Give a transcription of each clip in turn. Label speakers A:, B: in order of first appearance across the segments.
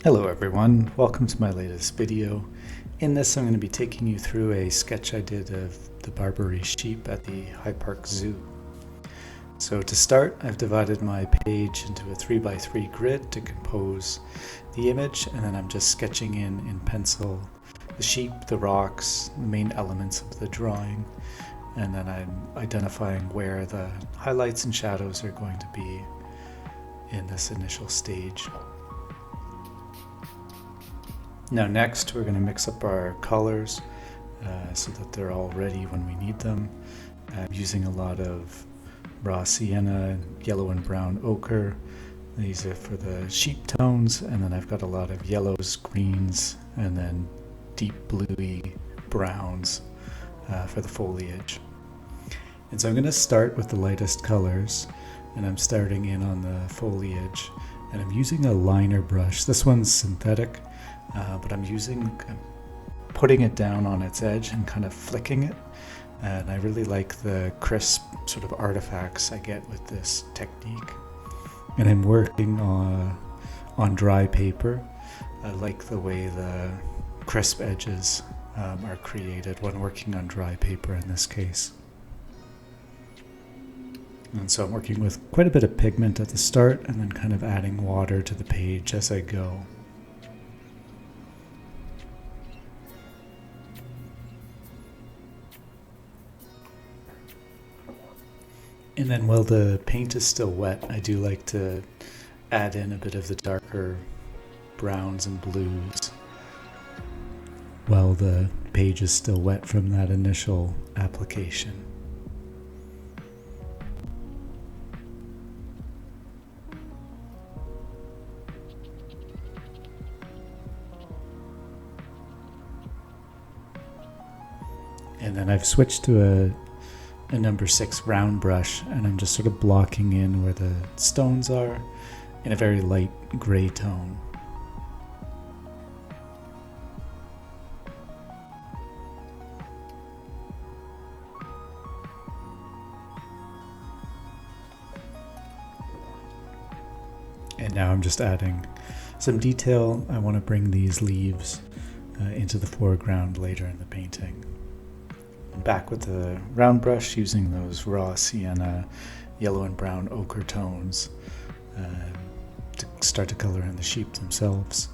A: Hello everyone, welcome to my latest video. In this I'm going to be taking you through a sketch I did of the Barbary sheep at the Hyde Park Zoo. So to start, I've divided my page into a 3x3 grid to compose the image, and then I'm just sketching in pencil the sheep, the rocks, the main elements of the drawing, and then I'm identifying where the highlights and shadows are going to be in this initial stage. Now next we're going to mix up our colors so that they're all ready when we need them. I'm using a lot of raw sienna, yellow and brown ochre. These are for the sheep tones, and then I've got a lot of yellows, greens, and then deep bluey browns for the foliage. And so I'm going to start with the lightest colors, and I'm starting in on the foliage, and I'm using a liner brush. This one's synthetic. But I'm putting it down on its edge and kind of flicking it, and I really like the crisp sort of artifacts I get with this technique. And I'm working on dry paper. I like the way the crisp edges are created when working on dry paper in this case. And so I'm working with quite a bit of pigment at the start and then kind of adding water to the page as I go. And then while the paint is still wet, I do like to add in a bit of the darker browns and blues while the page is still wet from that initial application. And then I've switched to a number 6 round brush, and I'm just sort of blocking in where the stones are in a very light gray tone. And now I'm just adding some detail. I want to bring these leaves into the foreground later in the painting. Back with the round brush, using those raw sienna, yellow and brown ochre tones to start to color in the sheep themselves.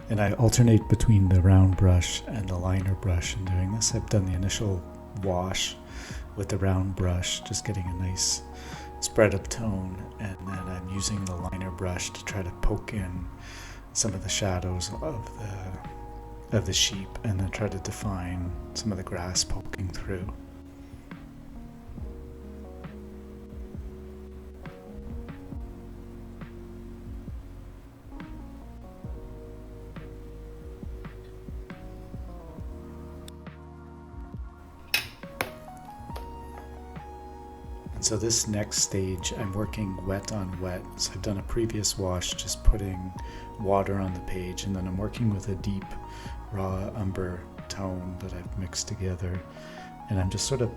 A: And I alternate between the round brush and the liner brush in doing this. I've done the initial wash with the round brush, just getting a nice spread of tone, and then I'm using the liner brush to try to poke in some of the shadows of the sheep, and then try to define some of the grass poking through. So this next stage, I'm working wet on wet. So I've done a previous wash, just putting water on the page, and then I'm working with a deep raw umber tone that I've mixed together. And I'm just sort of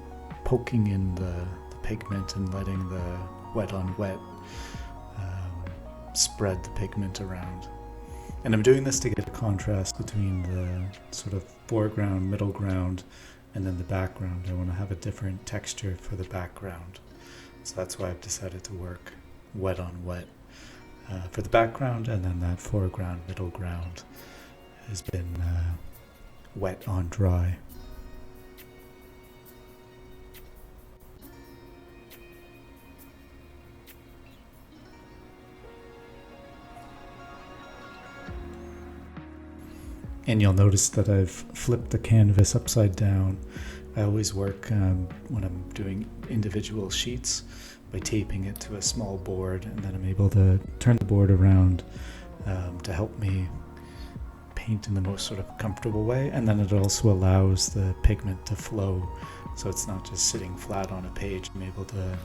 A: poking in the pigment and letting the wet on wet spread the pigment around. And I'm doing this to get a contrast between the sort of foreground, middle ground, and then the background. I want to have a different texture for the background. So that's why I've decided to work wet on wet for the background, and then that foreground, middle ground has been wet on dry. And you'll notice that I've flipped the canvas upside down. I always work when I'm doing individual sheets by taping it to a small board, and then I'm able to turn the board around to help me paint in the most sort of comfortable way. And then it also allows the pigment to flow, so it's not just sitting flat on a page. I'm able to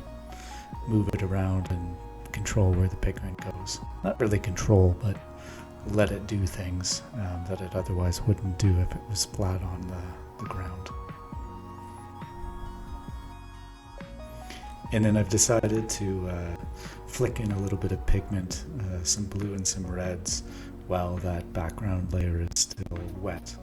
A: move it around and control where the pigment goes. Not really control, but let it do things that it otherwise wouldn't do if it was flat on the ground. And then I've decided to flick in a little bit of pigment, some blue and some reds, while that background layer is still wet.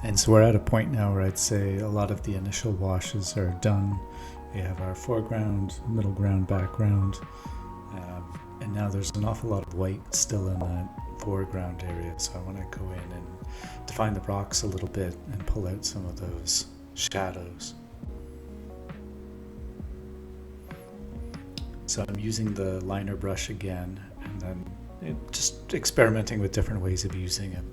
A: And so we're at a point now where I'd say a lot of the initial washes are done. We have our foreground, middle ground, background, and now there's an awful lot of white still in that foreground area. So I want to go in and define the rocks a little bit and pull out some of those shadows. So I'm using the liner brush again, and then just experimenting with different ways of using it.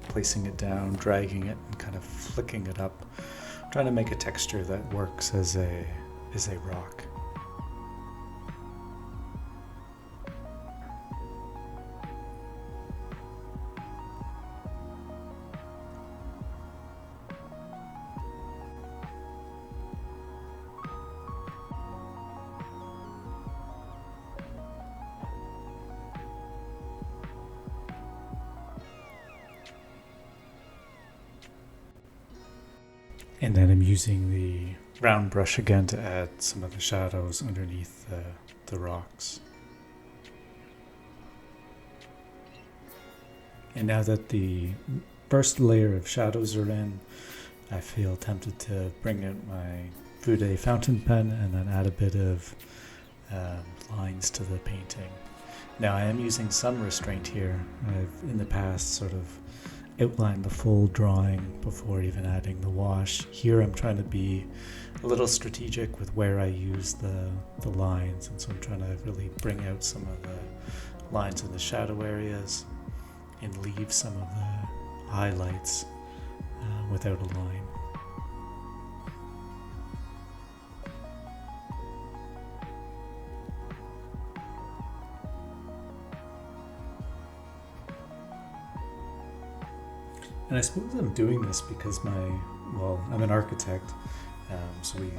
A: Placing it down, dragging it, and kind of flicking it up, trying to make a texture that works as a rock. And then I'm using the round brush again to add some of the shadows underneath the rocks. And now that the first layer of shadows are in, I feel tempted to bring out my Fude fountain pen and then add a bit of lines to the painting. Now I am using some restraint here. I've in the past sort of outline the full drawing before even adding the wash. Here I'm trying to be a little strategic with where I use the lines, and so I'm trying to really bring out some of the lines in the shadow areas and leave some of the highlights without a line. And I suppose I'm doing this because I'm an architect, so we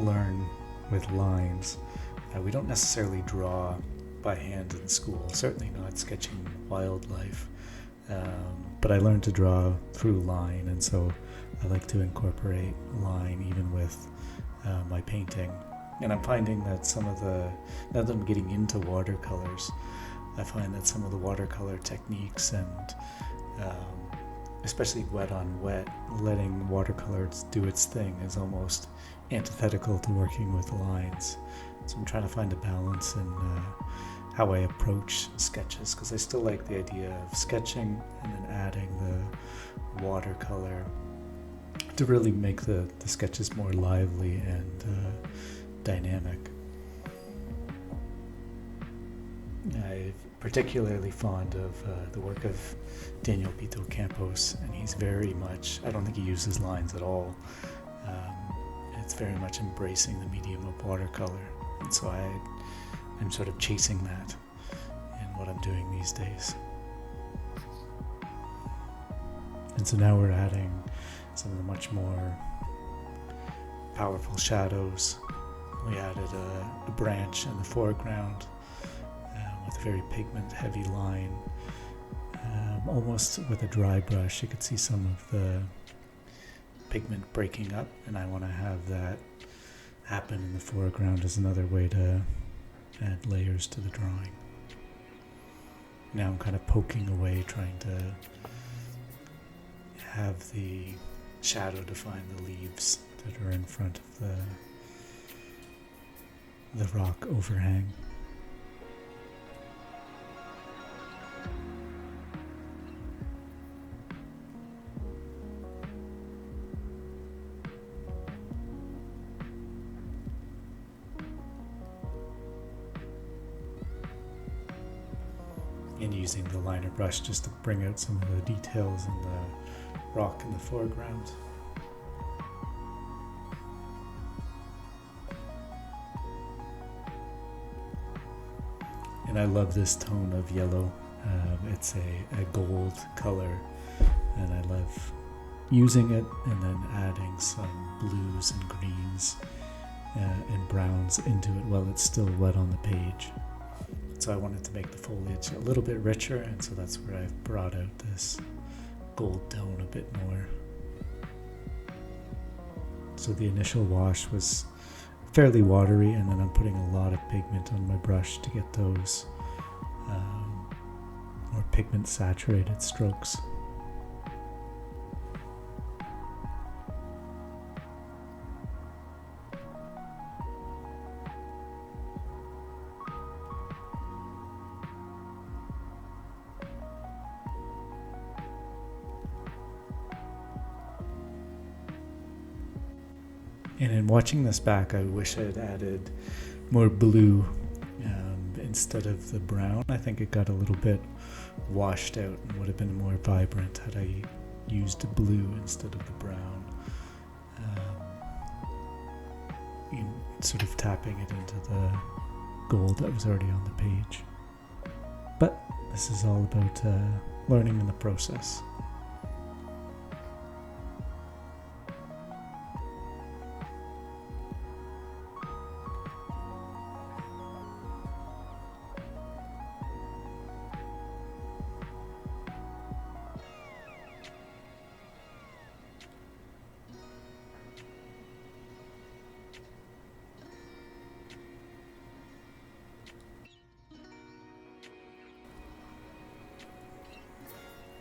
A: learn with lines. We don't necessarily draw by hand in school, certainly not sketching wildlife, but I learned to draw through line, and so I like to incorporate line even with my painting. And I'm finding that now that I'm getting into watercolors, I find that some of the watercolor techniques and especially wet on wet, letting watercolor do its thing is almost antithetical to working with lines. So I'm trying to find a balance in how I approach sketches, because I still like the idea of sketching and then adding the watercolor to really make the sketches more lively and dynamic. I'm particularly fond of the work of Daniel Pito Campos, and he's very much, I don't think he uses lines at all. It's very much embracing the medium of watercolor, and so I'm sort of chasing that in what I'm doing these days. And so now we're adding some of the much more powerful shadows. We added a branch in the foreground with a very pigment heavy line. Almost with a dry brush, you could see some of the pigment breaking up, and I want to have that happen in the foreground as another way to add layers to the drawing. Now I'm kind of poking away, trying to have the shadow define the leaves that are in front of the rock overhang. And using the liner brush just to bring out some of the details in the rock in the foreground. And I love this tone of yellow. It's a gold color, and I love using it and then adding some blues and greens and browns into it while it's still wet on the page. So I wanted to make the foliage a little bit richer, and so that's where I've brought out this gold tone a bit more. So the initial wash was fairly watery, and then I'm putting a lot of pigment on my brush to get those more pigment saturated strokes. And in watching this back, I wish I had added more blue instead of the brown. I think it got a little bit washed out and would have been more vibrant had I used blue instead of the brown. Sort of tapping it into the gold that was already on the page. But this is all about learning in the process.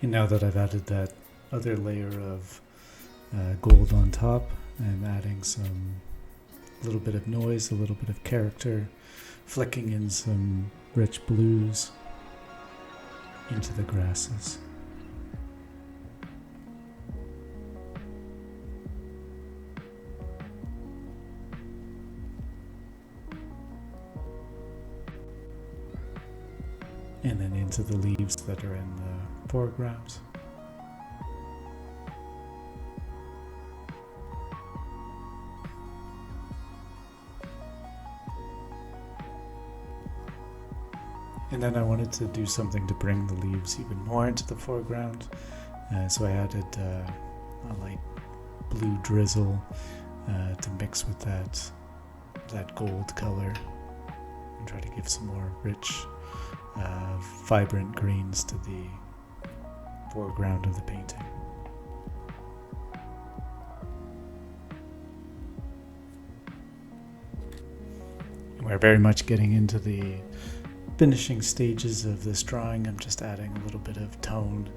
A: And now that I've added that other layer of gold on top, I'm adding a little bit of noise, a little bit of character, flicking in some rich blues into the grasses. And then into the leaves that are in the foreground. And then I wanted to do something to bring the leaves even more into the foreground. So I added a light blue drizzle to mix with that gold color and try to give some more rich vibrant greens to the foreground of the painting. We're very much getting into the finishing stages of this drawing. I'm just adding a little bit of tone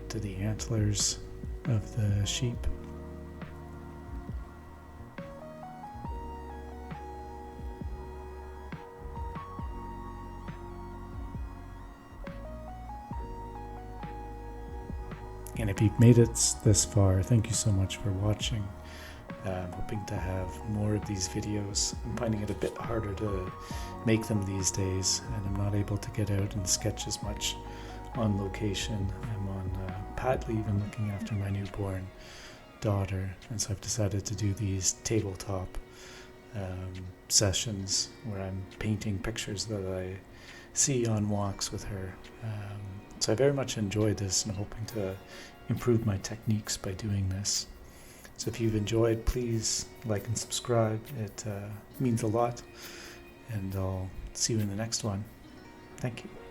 A: to the antlers of the sheep. And if you've made it this far, thank you so much for watching. I'm hoping to have more of these videos. I'm finding it a bit harder to make them these days, and I'm not able to get out and sketch as much on location. I'm on pad leave and looking after my newborn daughter, and so I've decided to do these tabletop sessions where I'm painting pictures that I see on walks with her. So I very much enjoyed this, and I'm hoping to improve my techniques by doing this. So if you've enjoyed, please like and subscribe. It means a lot, and I'll see you in the next one. Thank you.